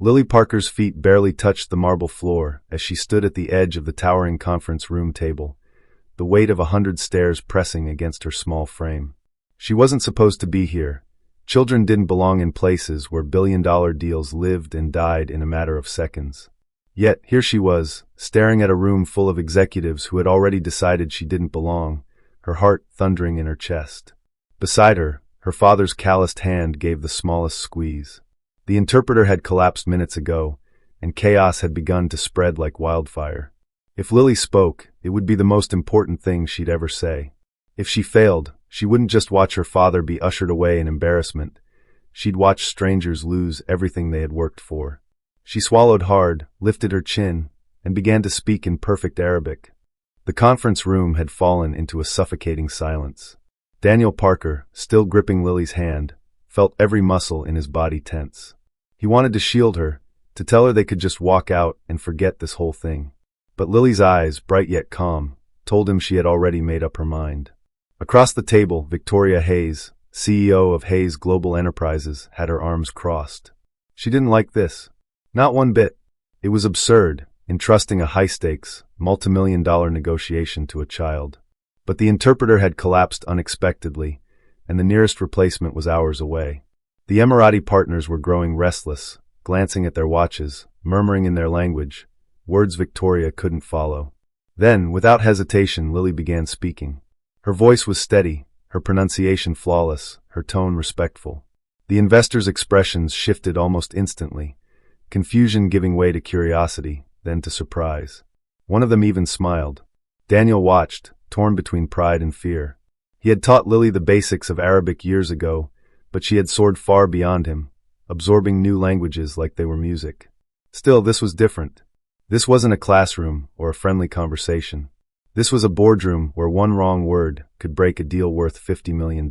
Lily Parker's feet barely touched the marble floor as she stood at the edge of the towering conference room table, the weight of 100 stairs pressing against her small frame. She wasn't supposed to be here. Children didn't belong in places where billion-dollar deals lived and died in a matter of seconds. Yet, here she was, staring at a room full of executives who had already decided she didn't belong, her heart thundering in her chest. Beside her, her father's calloused hand gave the smallest squeeze. The interpreter had collapsed minutes ago, and chaos had begun to spread like wildfire. If Lily spoke, it would be the most important thing she'd ever say. If she failed, she wouldn't just watch her father be ushered away in embarrassment. She'd watch strangers lose everything they had worked for. She swallowed hard, lifted her chin, and began to speak in perfect Arabic. The conference room had fallen into a suffocating silence. Daniel Parker, still gripping Lily's hand, felt every muscle in his body tense. He wanted to shield her, to tell her they could just walk out and forget this whole thing. But Lily's eyes, bright yet calm, told him she had already made up her mind. Across the table, Victoria Hayes, CEO of Hayes Global Enterprises, had her arms crossed. She didn't like this. Not one bit. It was absurd, entrusting a high-stakes, multimillion-dollar negotiation to a child. But the interpreter had collapsed unexpectedly, and the nearest replacement was hours away. The Emirati partners were growing restless, glancing at their watches, murmuring in their language, words Victoria couldn't follow. Then, without hesitation, Lily began speaking. Her voice was steady, her pronunciation flawless, her tone respectful. The investors' expressions shifted almost instantly, confusion giving way to curiosity, then to surprise. One of them even smiled. Daniel watched, torn between pride and fear. He had taught Lily the basics of Arabic years ago, but she had soared far beyond him, absorbing new languages like they were music. Still, this was different. This wasn't a classroom or a friendly conversation. This was a boardroom where one wrong word could break a deal worth $50 million.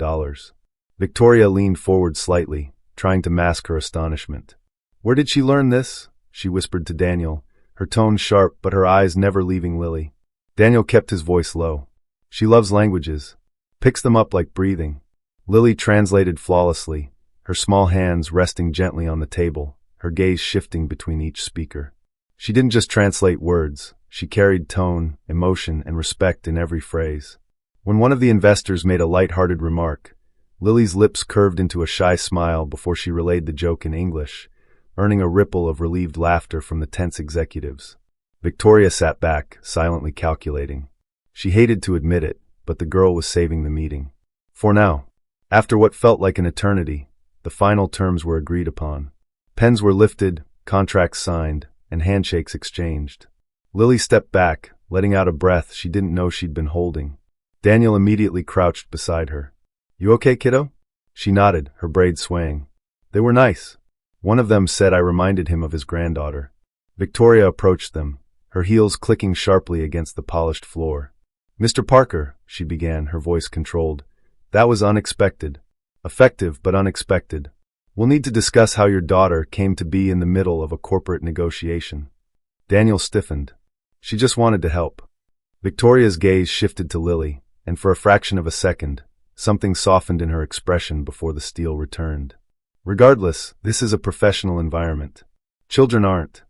Victoria leaned forward slightly, trying to mask her astonishment. "Where did she learn this?" she whispered to Daniel, her tone sharp but her eyes never leaving Lily. Daniel kept his voice low. "She loves languages. Picks them up like breathing." Lily translated flawlessly, her small hands resting gently on the table, her gaze shifting between each speaker. She didn't just translate words, she carried tone, emotion, and respect in every phrase. When one of the investors made a light-hearted remark, Lily's lips curved into a shy smile before she relayed the joke in English, earning a ripple of relieved laughter from the tense executives. Victoria sat back, silently calculating. She hated to admit it, but the girl was saving the meeting. For now. After what felt like an eternity, the final terms were agreed upon. Pens were lifted, contracts signed, and handshakes exchanged. Lily stepped back, letting out a breath she didn't know she'd been holding. Daniel immediately crouched beside her. "You okay, kiddo?" She nodded, her braids swaying. "They were nice." One of them said I reminded him of his granddaughter. Victoria approached them, her heels clicking sharply against the polished floor. "Mr. Parker," she began, her voice controlled. "That was unexpected. Effective, but unexpected. We'll need to discuss how your daughter came to be in the middle of a corporate negotiation." Daniel stiffened. She just wanted to help. Victoria's gaze shifted to Lily, and for a fraction of a second, something softened in her expression before the steel returned. "Regardless, this is a professional environment. Children aren't."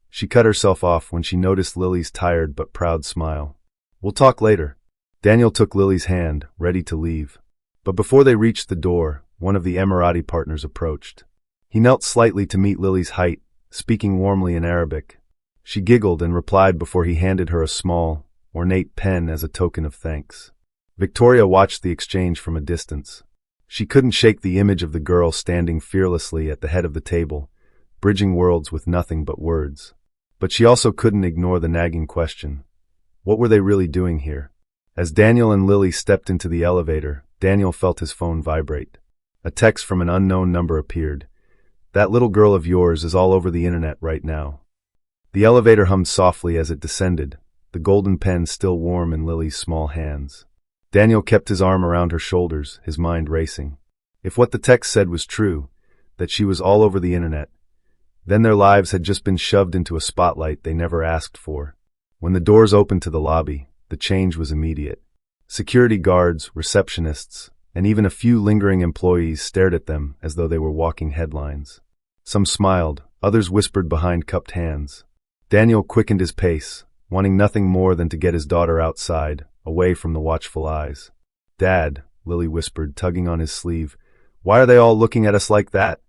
She cut herself off when she noticed Lily's tired but proud smile. "We'll talk later." Daniel took Lily's hand, ready to leave. But before they reached the door, one of the Emirati partners approached. He knelt slightly to meet Lily's height, speaking warmly in Arabic. She giggled and replied before he handed her a small, ornate pen as a token of thanks. Victoria watched the exchange from a distance. She couldn't shake the image of the girl standing fearlessly at the head of the table, bridging worlds with nothing but words. But she also couldn't ignore the nagging question. What were they really doing here? As Daniel and Lily stepped into the elevator, Daniel felt his phone vibrate. A text from an unknown number appeared. "That little girl of yours is all over the internet right now." The elevator hummed softly as it descended, the golden pen still warm in Lily's small hands. Daniel kept his arm around her shoulders, his mind racing. If what the text said was true, that she was all over the internet, then their lives had just been shoved into a spotlight they never asked for. When the doors opened to the lobby, the change was immediate. Security guards, receptionists, and even a few lingering employees stared at them as though they were walking headlines. Some smiled, Others whispered behind cupped hands. Daniel quickened his pace, wanting nothing more than to get his daughter outside, away from the watchful eyes. "Dad," Lily whispered, tugging on his sleeve, "why are they all looking at us like that?"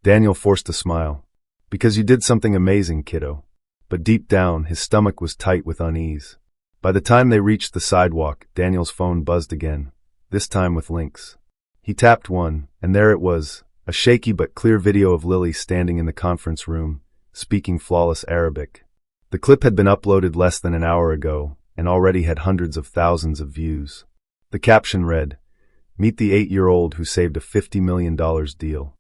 Daniel forced a smile. "Because you did something amazing, kiddo." But deep down, his stomach was tight with unease. By the time they reached the sidewalk, Daniel's phone buzzed again, this time with links. He tapped one, and there it was, a shaky but clear video of Lily standing in the conference room, speaking flawless Arabic. The clip had been uploaded less than an hour ago, and already had hundreds of thousands of views. The caption read, "Meet the 8-year-old who saved a $50 million deal."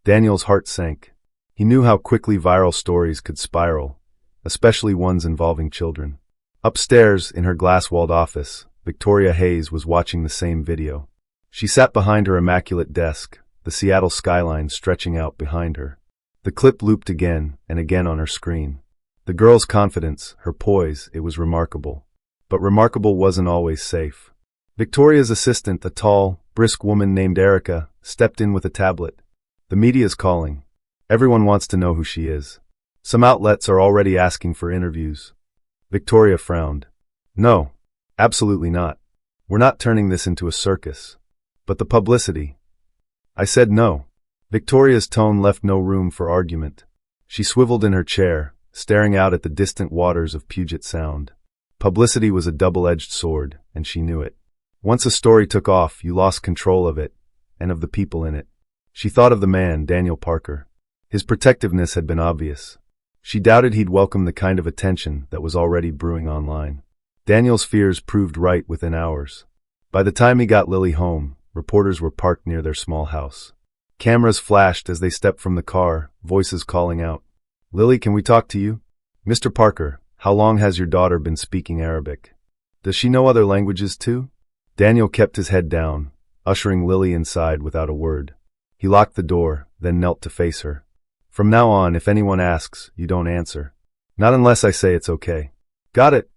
Daniel's heart sank. He knew how quickly viral stories could spiral, especially ones involving children. Upstairs, in her glass-walled office, Victoria Hayes was watching the same video. She sat behind her immaculate desk, the Seattle skyline stretching out behind her. The clip looped again and again on her screen. The girl's confidence, her poise, it was remarkable. But remarkable wasn't always safe. Victoria's assistant, a tall, brisk woman named Erica, stepped in with a tablet. "The media's calling. Everyone wants to know who she is. Some outlets are already asking for interviews." Victoria frowned. "No, absolutely not. We're not turning this into a circus. But the publicity." "I said no." Victoria's tone left no room for argument. She swiveled in her chair, staring out at the distant waters of Puget Sound. Publicity was a double-edged sword, and she knew it. Once a story took off, you lost control of it, and of the people in it. She thought of the man, Daniel Parker. His protectiveness had been obvious. She doubted he'd welcome the kind of attention that was already brewing online. Daniel's fears proved right within hours. By the time he got Lily home, reporters were parked near their small house. Cameras flashed as they stepped from the car, voices calling out, "Lily, can we talk to you?" "Mr. Parker, how long has your daughter been speaking Arabic? Does she know other languages too?" Daniel kept his head down, ushering Lily inside without a word. He locked the door, then knelt to face her. "From now on, if anyone asks, you don't answer. Not unless I say it's okay. Got it?"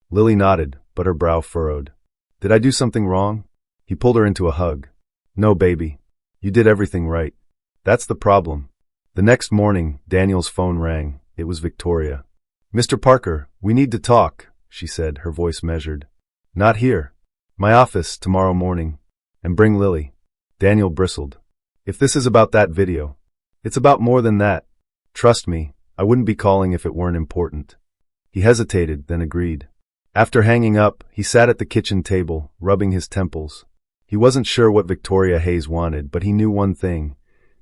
Lily nodded, but her brow furrowed. "Did I do something wrong?" He pulled her into a hug. "No, baby. You did everything right. That's the problem." The next morning, Daniel's phone rang. It was Victoria. "Mr. Parker, we need to talk," she said, her voice measured. "Not here. My office, tomorrow morning. And bring Lily." Daniel bristled. "If this is about that video, it's about more than that. Trust me, I wouldn't be calling if it weren't important." He hesitated, then agreed. After hanging up, he sat at the kitchen table, rubbing his temples. He wasn't sure what Victoria Hayes wanted, but he knew one thing.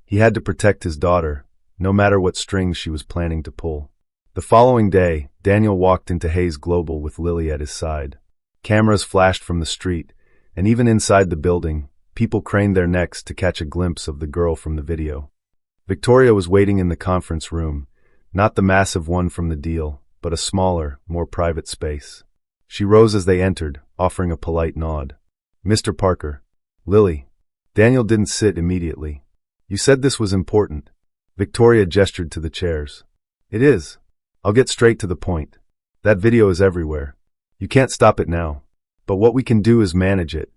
He had to protect his daughter, no matter what strings she was planning to pull. The following day, Daniel walked into Hayes Global with Lily at his side. Cameras flashed from the street, and even inside the building, people craned their necks to catch a glimpse of the girl from the video. Victoria was waiting in the conference room, not the massive one from the deal, but a smaller, more private space. She rose as they entered, offering a polite nod. "Mr. Parker." "Lily." Daniel didn't sit immediately. "You said this was important." Victoria gestured to the chairs. "It is. I'll get straight to the point. That video is everywhere. You can't stop it now. But what we can do is manage it.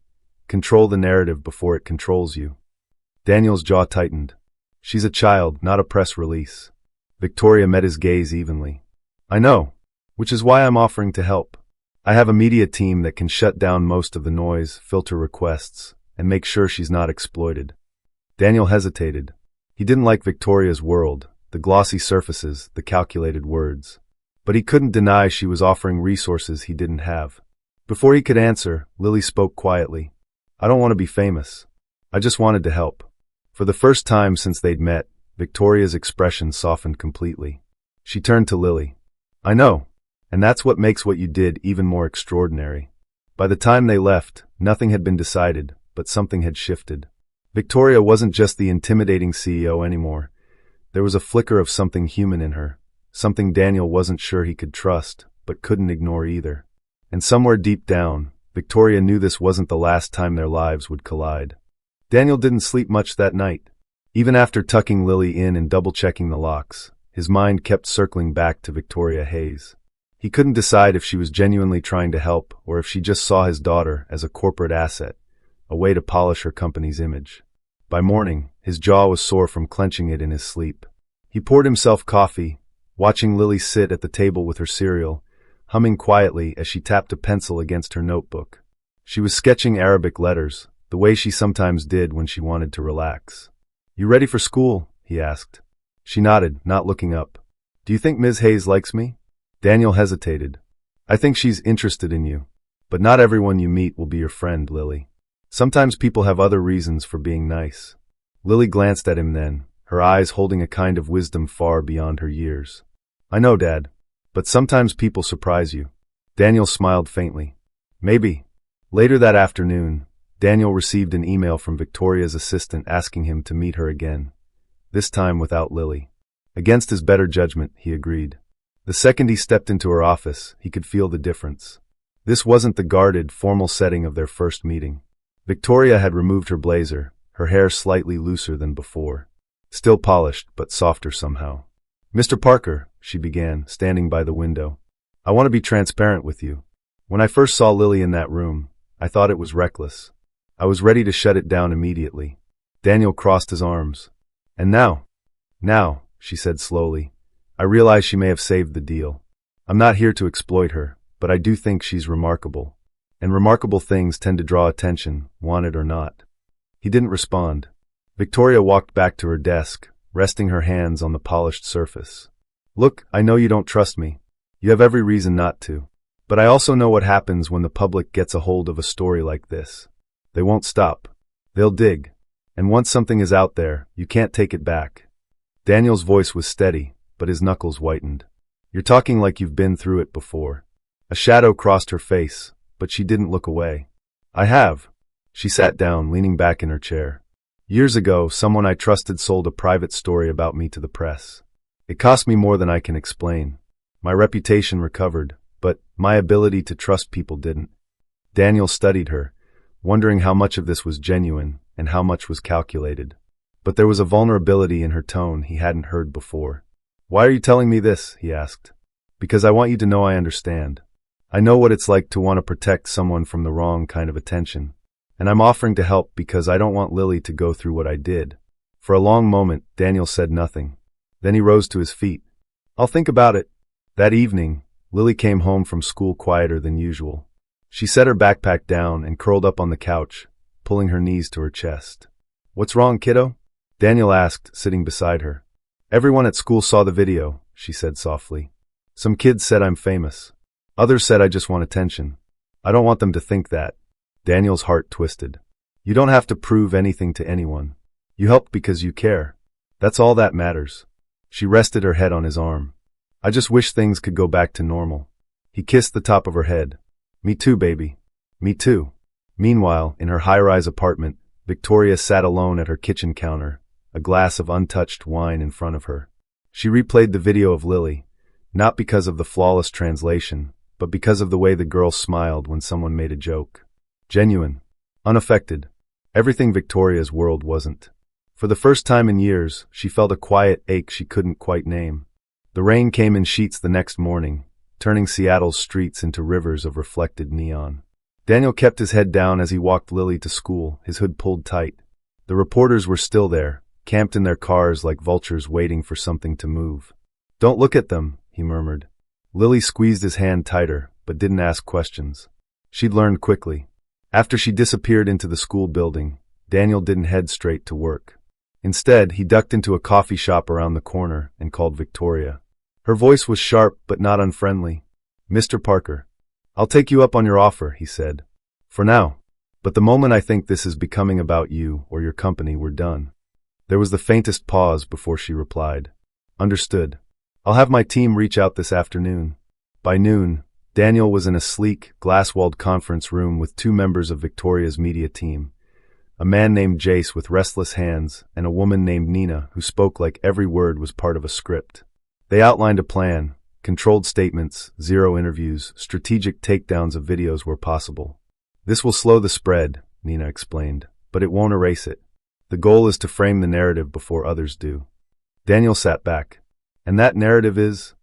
Control the narrative before it controls you." Daniel's jaw tightened. "She's a child, not a press release." Victoria met his gaze evenly. "I know, which is why I'm offering to help. I have a media team that can shut down most of the noise, filter requests, and make sure she's not exploited." Daniel hesitated. He didn't like Victoria's world, the glossy surfaces, the calculated words. But he couldn't deny she was offering resources he didn't have. Before he could answer, Lily spoke quietly. "I don't want to be famous. I just wanted to help." For the first time since they'd met, Victoria's expression softened completely. She turned to Lily. "I know. And that's what makes what you did even more extraordinary." By the time they left, nothing had been decided, but something had shifted. Victoria wasn't just the intimidating CEO anymore. There was a flicker of something human in her, something Daniel wasn't sure he could trust, but couldn't ignore either. And somewhere deep down, Victoria knew this wasn't the last time their lives would collide. Daniel didn't sleep much that night. Even after tucking Lily in and double-checking the locks, his mind kept circling back to Victoria Hayes. He couldn't decide if she was genuinely trying to help or if she just saw his daughter as a corporate asset, a way to polish her company's image. By morning, his jaw was sore from clenching it in his sleep. He poured himself coffee, watching Lily sit at the table with her cereal, humming quietly as she tapped a pencil against her notebook. She was sketching Arabic letters, the way she sometimes did when she wanted to relax. "You ready for school?" he asked. She nodded, not looking up. "Do you think Ms. Hayes likes me?" Daniel hesitated. "I think she's interested in you. But not everyone you meet will be your friend, Lily. Sometimes people have other reasons for being nice." Lily glanced at him then, her eyes holding a kind of wisdom far beyond her years. "I know, Dad. But sometimes people surprise you." Daniel smiled faintly. "Maybe." Later that afternoon, Daniel received an email from Victoria's assistant asking him to meet her again, this time without Lily. Against his better judgment, he agreed. The second he stepped into her office, he could feel the difference. This wasn't the guarded, formal setting of their first meeting. Victoria had removed her blazer, her hair slightly looser than before. Still polished, but softer somehow. "Mr. Parker," she began, standing by the window, "I want to be transparent with you. When I first saw Lily in that room, I thought it was reckless. I was ready to shut it down immediately." Daniel crossed his arms. "And now, she said slowly, "I realize she may have saved the deal. I'm not here to exploit her, but I do think she's remarkable. And remarkable things tend to draw attention, wanted or not." He didn't respond. Victoria walked back to her desk, resting her hands on the polished surface. "Look, I know you don't trust me. You have every reason not to. But I also know what happens when the public gets a hold of a story like this. They won't stop. They'll dig. And once something is out there, you can't take it back." Daniel's voice was steady, but his knuckles whitened. "You're talking like you've been through it before." A shadow crossed her face, but she didn't look away. "I have." She sat down, leaning back in her chair. "Years ago, someone I trusted sold a private story about me to the press. It cost me more than I can explain. My reputation recovered, but my ability to trust people didn't." Daniel studied her, wondering how much of this was genuine and how much was calculated. But there was a vulnerability in her tone he hadn't heard before. "Why are you telling me this?" he asked. "Because I want you to know I understand. I know what it's like to want to protect someone from the wrong kind of attention. And I'm offering to help because I don't want Lily to go through what I did." For a long moment, Daniel said nothing. Then he rose to his feet. "I'll think about it." That evening, Lily came home from school quieter than usual. She set her backpack down and curled up on the couch, pulling her knees to her chest. "What's wrong, kiddo?" Daniel asked, sitting beside her. "Everyone at school saw the video," she said softly. "Some kids said I'm famous. Others said I just want attention. I don't want them to think that." Daniel's heart twisted. "You don't have to prove anything to anyone. You help because you care. That's all that matters." She rested her head on his arm. "I just wish things could go back to normal." He kissed the top of her head. "Me too, baby. Me too." Meanwhile, in her high-rise apartment, Victoria sat alone at her kitchen counter, a glass of untouched wine in front of her. She replayed the video of Lily, not because of the flawless translation, but because of the way the girl smiled when someone made a joke. Genuine. Unaffected. Everything Victoria's world wasn't. For the first time in years, she felt a quiet ache she couldn't quite name. The rain came in sheets the next morning, turning Seattle's streets into rivers of reflected neon. Daniel kept his head down as he walked Lily to school, his hood pulled tight. The reporters were still there, camped in their cars like vultures waiting for something to move. "Don't look at them," he murmured. Lily squeezed his hand tighter, but didn't ask questions. She'd learned quickly. After she disappeared into the school building, Daniel didn't head straight to work. Instead, he ducked into a coffee shop around the corner and called Victoria. Her voice was sharp but not unfriendly. "Mr. Parker, I'll take you up on your offer," he said. "For now. But the moment I think this is becoming about you or your company, we're done." There was the faintest pause before she replied. "Understood. I'll have my team reach out this afternoon." By noon, Daniel was in a sleek, glass-walled conference room with two members of Victoria's media team, a man named Jace with restless hands and a woman named Nina who spoke like every word was part of a script. They outlined a plan, controlled statements, 0 interviews, strategic takedowns of videos where possible. "This will slow the spread," Nina explained, "but it won't erase it. The goal is to frame the narrative before others do." Daniel sat back. "And that narrative is?"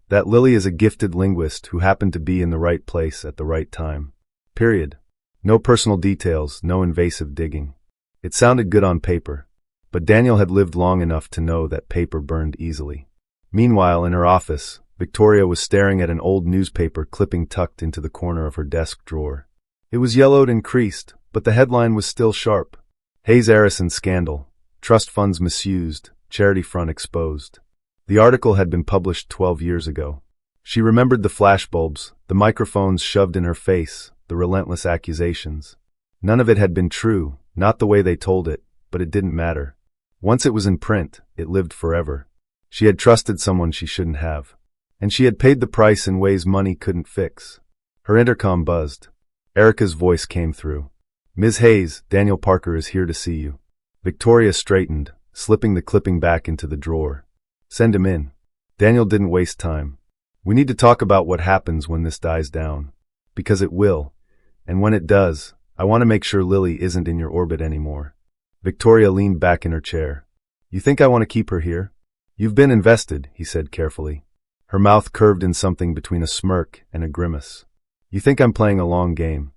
"That Lily is a gifted linguist who happened to be in the right place at the right time. Period. No personal details, no invasive digging." It sounded good on paper. but Daniel had lived long enough to know that paper burned easily. Meanwhile, in her office, Victoria was staring at an old newspaper clipping tucked into the corner of her desk drawer. It was yellowed and creased, but the headline was still sharp. Hayes Arison scandal. Trust funds misused. Charity front exposed. The article had been published 12 years ago. She remembered the flashbulbs, the microphones shoved in her face, the relentless accusations. None of it had been true, not the way they told it, but it didn't matter. Once it was in print, it lived forever. She had trusted someone she shouldn't have. And she had paid the price in ways money couldn't fix. Her intercom buzzed. Erica's voice came through. "Ms. Hayes, Daniel Parker is here to see you." Victoria straightened, slipping the clipping back into the drawer. "Send him in." Daniel didn't waste time. "We need to talk about what happens when this dies down. Because it will. And when it does, I want to make sure Lily isn't in your orbit anymore." Victoria leaned back in her chair. "You think I want to keep her here?" "You've been invested," he said carefully. Her mouth curved in something between a smirk and a grimace. "You think I'm playing a long game.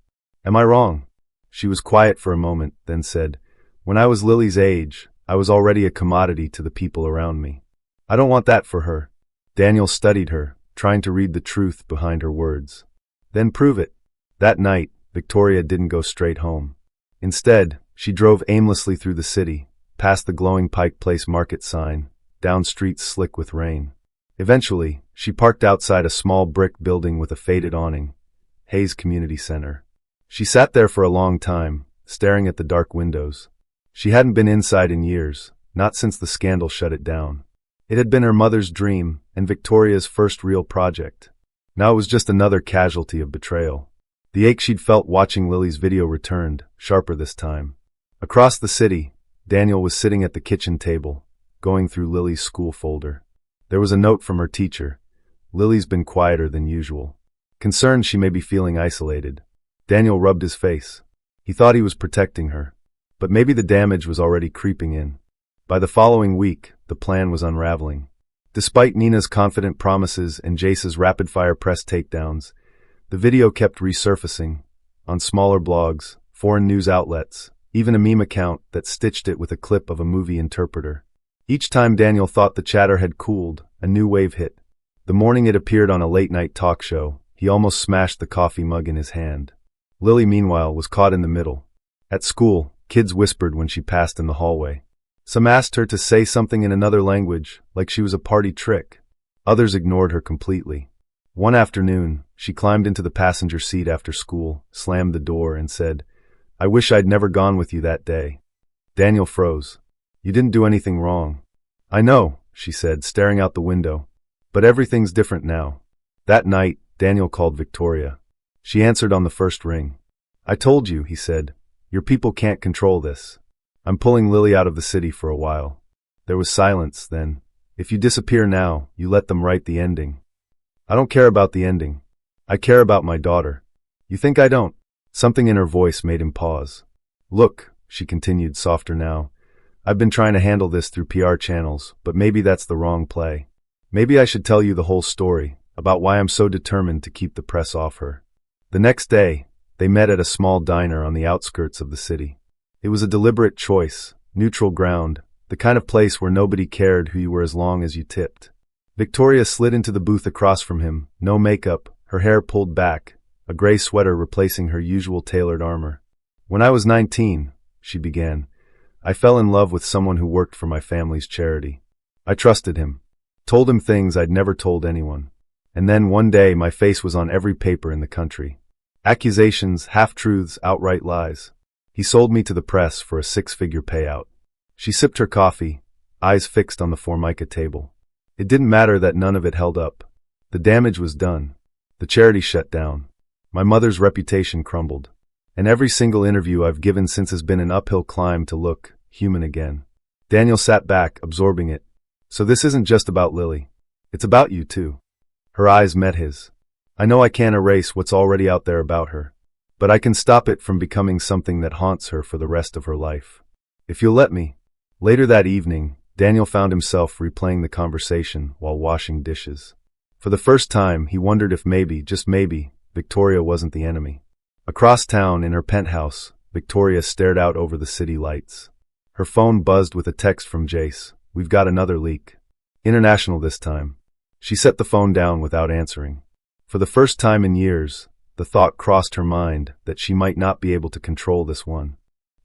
Am I wrong?" She was quiet for a moment, then said, "When I was Lily's age, I was already a commodity to the people around me. I don't want that for her." Daniel studied her, trying to read the truth behind her words. "Then prove it." That night, Victoria didn't go straight home. Instead, she drove aimlessly through the city, past the glowing Pike Place market sign, down streets slick with rain. Eventually, she parked outside a small brick building with a faded awning, Hayes Community Center. She sat there for a long time, staring at the dark windows. She hadn't been inside in years, not since the scandal shut it down. It had been her mother's dream and Victoria's first real project. Now it was just another casualty of betrayal. The ache she'd felt watching Lily's video returned, sharper this time. Across the city, Daniel was sitting at the kitchen table, going through Lily's school folder. There was a note from her teacher. "Lily's been quieter than usual. Concerned she may be feeling isolated." Daniel rubbed his face. He thought he was protecting her. But maybe the damage was already creeping in. By the following week, the plan was unraveling. Despite Nina's confident promises and Jace's rapid-fire press takedowns, the video kept resurfacing, on smaller blogs, foreign news outlets, even a meme account that stitched it with a clip of a movie interpreter. Each time Daniel thought the chatter had cooled, a new wave hit. The morning it appeared on a late-night talk show, he almost smashed the coffee mug in his hand. Lily, meanwhile, was caught in the middle. At school, kids whispered when she passed in the hallway. Some asked her to say something in another language, like she was a party trick. Others ignored her completely. One afternoon, she climbed into the passenger seat after school, slammed the door, and said, "I wish I'd never gone with you that day." Daniel froze. "You didn't do anything wrong." "I know," she said, staring out the window. "But everything's different now." That night, Daniel called Victoria. She answered on the first ring. "I told you," he said. "Your people can't control this. I'm pulling Lily out of the city for a while." There was silence, then. "If you disappear now, you let them write the ending." "I don't care about the ending. I care about my daughter." "You think I don't?" Something in her voice made him pause. "Look," she continued, softer now, "I've been trying to handle this through PR channels, but maybe that's the wrong play. Maybe I should tell you the whole story, about why I'm so determined to keep the press off her." The next day, they met at a small diner on the outskirts of the city. It was a deliberate choice, neutral ground, the kind of place where nobody cared who you were as long as you tipped. Victoria slid into the booth across from him, no makeup, her hair pulled back, a gray sweater replacing her usual tailored armor. "When I was 19, she began, "I fell in love with someone who worked for my family's charity. I trusted him, told him things I'd never told anyone. And then one day my face was on every paper in the country. Accusations, half-truths, outright lies. He sold me to the press for a six-figure payout." She sipped her coffee, eyes fixed on the Formica table. It didn't matter that none of it held up. The damage was done. The charity shut down. My mother's reputation crumbled. And every single interview I've given since has been an uphill climb to look human again. Daniel sat back, absorbing it. "So this isn't just about Lily. It's about you, too." Her eyes met his. "I know I can't erase what's already out there about her, but I can stop it from becoming something that haunts her for the rest of her life. If you'll let me." Later that evening, Daniel found himself replaying the conversation while washing dishes. For the first time, he wondered if maybe, just maybe, Victoria wasn't the enemy. Across town, in her penthouse, Victoria stared out over the city lights. Her phone buzzed with a text from Jace. We've got another leak. International this time. She set the phone down without answering. For the first time in years, the thought crossed her mind that she might not be able to control this one.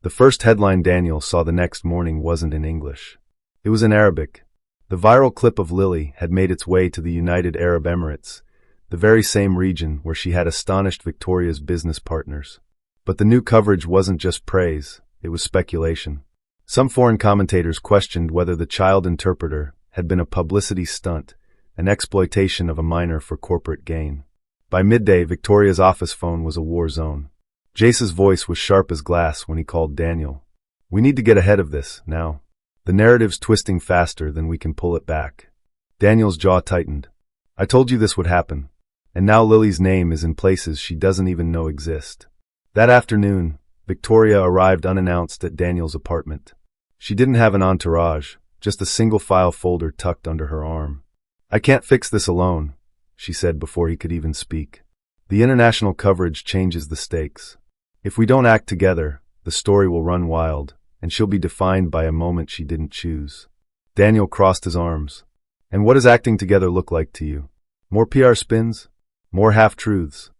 The first headline Daniel saw the next morning wasn't in English. It was in Arabic. The viral clip of Lily had made its way to the United Arab Emirates, the very same region where she had astonished Victoria's business partners. But the new coverage wasn't just praise, it was speculation. Some foreign commentators questioned whether the child interpreter had been a publicity stunt, an exploitation of a minor for corporate gain. By midday, Victoria's office phone was a war zone. Jace's voice was sharp as glass when he called Daniel. We need to get ahead of this, now. The narrative's twisting faster than we can pull it back. Daniel's jaw tightened. I told you this would happen. And now Lily's name is in places she doesn't even know exist. That afternoon, Victoria arrived unannounced at Daniel's apartment. She didn't have an entourage, just a single file folder tucked under her arm. I can't fix this alone, she said before he could even speak. The international coverage changes the stakes. If we don't act together, the story will run wild, and she'll be defined by a moment she didn't choose. Daniel crossed his arms. And what does acting together look like to you? More PR spins? More half-truths?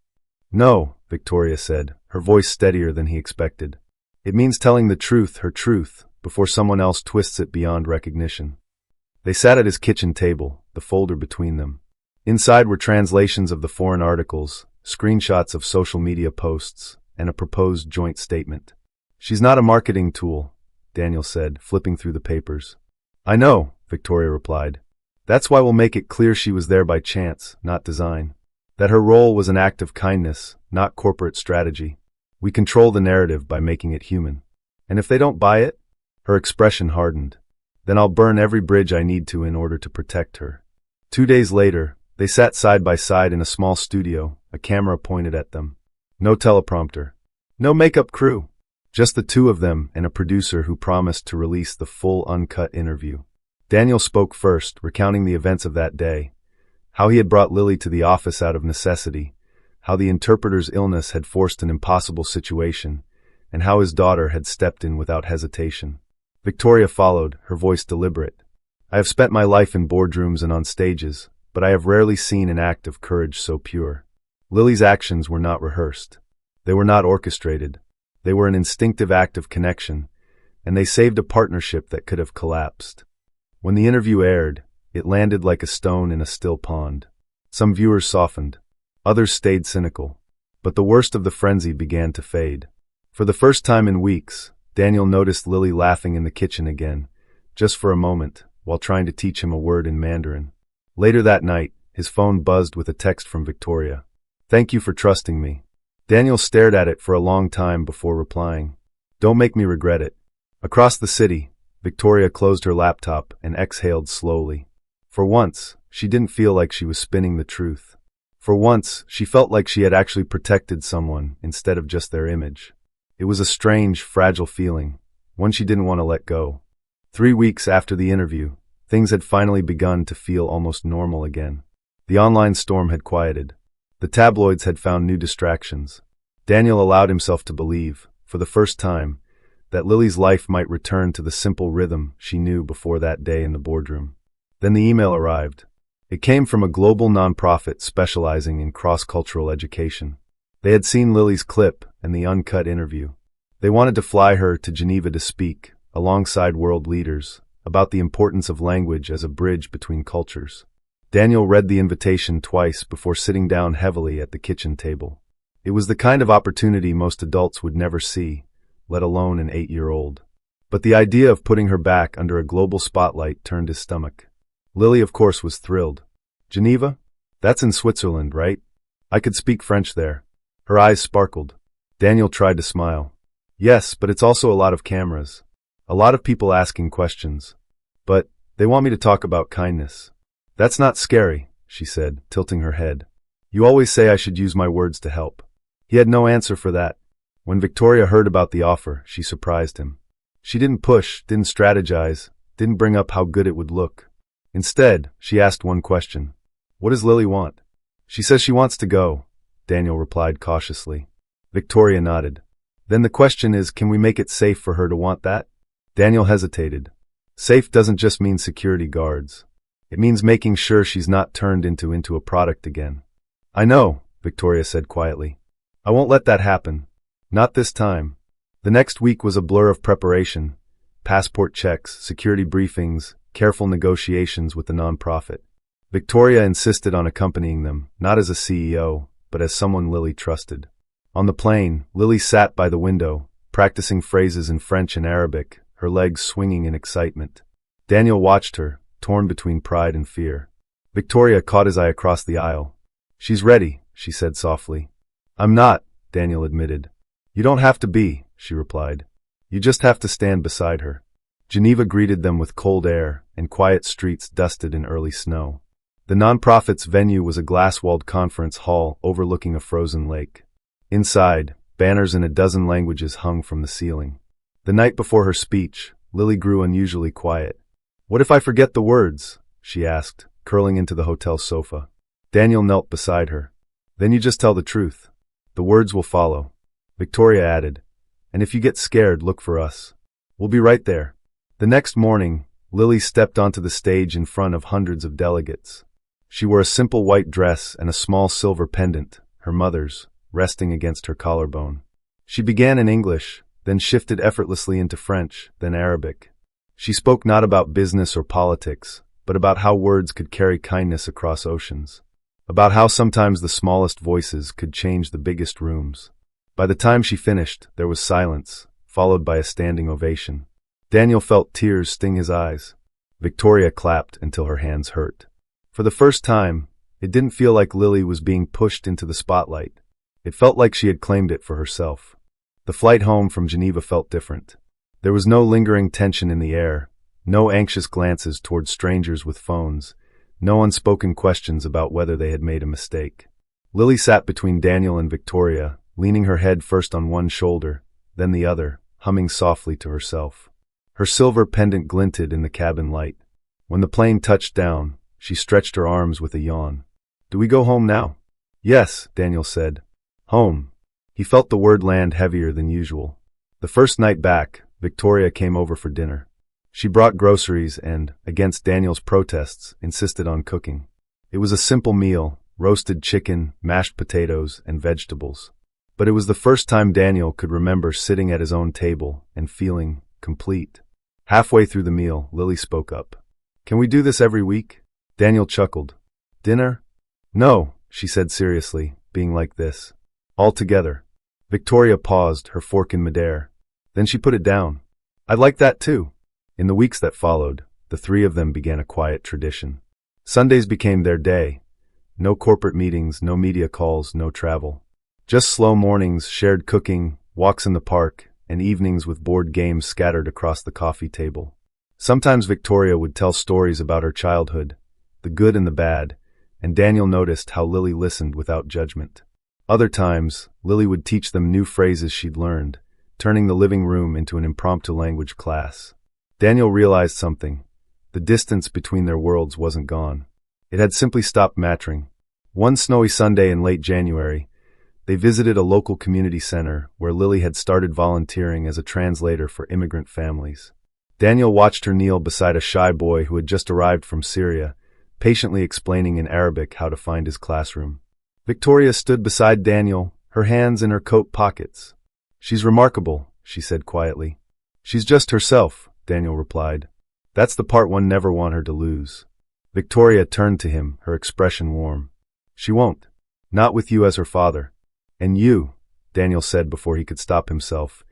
No, Victoria said, her voice steadier than he expected. It means telling the truth, her truth, before someone else twists it beyond recognition. They sat at his kitchen table, the folder between them. Inside were translations of the foreign articles, screenshots of social media posts, and a proposed joint statement. She's not a marketing tool, Daniel said, flipping through the papers. I know, Victoria replied. That's why we'll make it clear she was there by chance, not design. That her role was an act of kindness, not corporate strategy. We control the narrative by making it human. And if they don't buy it? Her expression hardened. Then I'll burn every bridge I need to in order to protect her. 2 days later, they sat side by side in a small studio, a camera pointed at them. No teleprompter. No makeup crew. Just the two of them and a producer who promised to release the full uncut interview. Daniel spoke first, recounting the events of that day. How he had brought Lily to the office out of necessity, how the interpreter's illness had forced an impossible situation, and how his daughter had stepped in without hesitation. Victoria followed, her voice deliberate. I have spent my life in boardrooms and on stages, but I have rarely seen an act of courage so pure. Lily's actions were not rehearsed. They were not orchestrated. They were an instinctive act of connection, and they saved a partnership that could have collapsed. When the interview aired, it landed like a stone in a still pond. Some viewers softened. Others stayed cynical. But the worst of the frenzy began to fade. For the first time in weeks, Daniel noticed Lily laughing in the kitchen again, just for a moment, while trying to teach him a word in Mandarin. Later that night, his phone buzzed with a text from Victoria. Thank you for trusting me. Daniel stared at it for a long time before replying. Don't make me regret it. Across the city, Victoria closed her laptop and exhaled slowly. For once, she didn't feel like she was spinning the truth. For once, she felt like she had actually protected someone instead of just their image. It was a strange, fragile feeling, one she didn't want to let go. 3 weeks after the interview, things had finally begun to feel almost normal again. The online storm had quieted. The tabloids had found new distractions. Daniel allowed himself to believe, for the first time, that Lily's life might return to the simple rhythm she knew before that day in the boardroom. Then the email arrived. It came from a global nonprofit specializing in cross-cultural education. They had seen Lily's clip and the uncut interview. They wanted to fly her to Geneva to speak, alongside world leaders, about the importance of language as a bridge between cultures. Daniel read the invitation twice before sitting down heavily at the kitchen table. It was the kind of opportunity most adults would never see, let alone an 8-year-old. But the idea of putting her back under a global spotlight turned his stomach. Lily, of course, was thrilled. Geneva? That's in Switzerland, right? I could speak French there. Her eyes sparkled. Daniel tried to smile. Yes, but it's also a lot of cameras. A lot of people asking questions. But they want me to talk about kindness. That's not scary, she said, tilting her head. You always say I should use my words to help. He had no answer for that. When Victoria heard about the offer, she surprised him. She didn't push, didn't strategize, didn't bring up how good it would look. Instead, she asked one question. What does Lily want? She says she wants to go, Daniel replied cautiously. Victoria nodded. Then the question is, can we make it safe for her to want that? Daniel hesitated. Safe doesn't just mean security guards. It means making sure she's not turned into a product again. I know, Victoria said quietly. I won't let that happen. Not this time. The next week was a blur of preparation. Passport checks, security briefings, careful negotiations with the nonprofit. Victoria insisted on accompanying them, not as a CEO, but as someone Lily trusted. On the plane, Lily sat by the window, practicing phrases in French and Arabic, her legs swinging in excitement. Daniel watched her, torn between pride and fear. Victoria caught his eye across the aisle. She's ready, she said softly. I'm not, Daniel admitted. You don't have to be, she replied. You just have to stand beside her. Geneva greeted them with cold air and quiet streets dusted in early snow. The nonprofit's venue was a glass-walled conference hall overlooking a frozen lake. Inside, banners in a dozen languages hung from the ceiling. The night before her speech, Lily grew unusually quiet. What if I forget the words? She asked, curling into the hotel sofa. Daniel knelt beside her. Then you just tell the truth. The words will follow. Victoria added, and if you get scared, look for us. We'll be right there. The next morning, Lily stepped onto the stage in front of hundreds of delegates. She wore a simple white dress and a small silver pendant, her mother's, resting against her collarbone. She began in English, then shifted effortlessly into French, then Arabic. She spoke not about business or politics, but about how words could carry kindness across oceans. About how sometimes the smallest voices could change the biggest rooms. By the time she finished, there was silence, followed by a standing ovation. Daniel felt tears sting his eyes. Victoria clapped until her hands hurt. For the first time, it didn't feel like Lily was being pushed into the spotlight. It felt like she had claimed it for herself. The flight home from Geneva felt different. There was no lingering tension in the air, no anxious glances toward strangers with phones, no unspoken questions about whether they had made a mistake. Lily sat between Daniel and Victoria, leaning her head first on one shoulder, then the other, humming softly to herself. Her silver pendant glinted in the cabin light. When the plane touched down, she stretched her arms with a yawn. Do we go home now? Yes, Daniel said. Home. He felt the word land heavier than usual. The first night back, Victoria came over for dinner. She brought groceries and, against Daniel's protests, insisted on cooking. It was a simple meal, roasted chicken, mashed potatoes, and vegetables. But it was the first time Daniel could remember sitting at his own table and feeling complete. Halfway through the meal, Lily spoke up. Can we do this every week? Daniel chuckled. Dinner? No, she said seriously, being like this. All together. Victoria paused, her fork in midair. Then she put it down. I'd like that too. In the weeks that followed, the three of them began a quiet tradition. Sundays became their day. No corporate meetings, no media calls, no travel. Just slow mornings, shared cooking, walks in the park, and evenings with board games scattered across the coffee table. Sometimes Victoria would tell stories about her childhood, the good and the bad, and Daniel noticed how Lily listened without judgment. Other times, Lily would teach them new phrases she'd learned, turning the living room into an impromptu language class. Daniel realized something. The distance between their worlds wasn't gone. It had simply stopped mattering. One snowy Sunday in late January, they visited a local community center where Lily had started volunteering as a translator for immigrant families. Daniel watched her kneel beside a shy boy who had just arrived from Syria, patiently explaining in Arabic how to find his classroom. Victoria stood beside Daniel, her hands in her coat pockets. She's remarkable, she said quietly. She's just herself, Daniel replied. That's the part one never want her to lose. Victoria turned to him, her expression warm. She won't. Not with you as her father. And you, Daniel said before he could stop himself,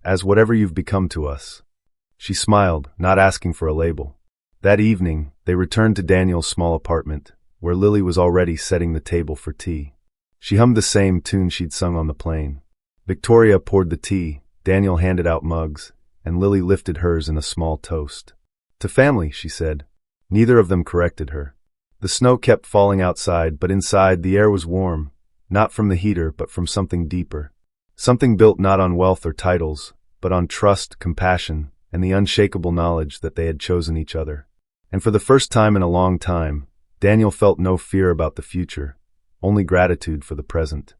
as whatever you've become to us. She smiled, not asking for a label. That evening, they returned to Daniel's small apartment, where Lily was already setting the table for tea. She hummed the same tune she'd sung on the plane. Victoria poured the tea, Daniel handed out mugs, and Lily lifted hers in a small toast. To family, she said. Neither of them corrected her. The snow kept falling outside, but inside the air was warm, not from the heater but from something deeper. Something built not on wealth or titles, but on trust, compassion, and the unshakable knowledge that they had chosen each other. And for the first time in a long time, Daniel felt no fear about the future, only gratitude for the present.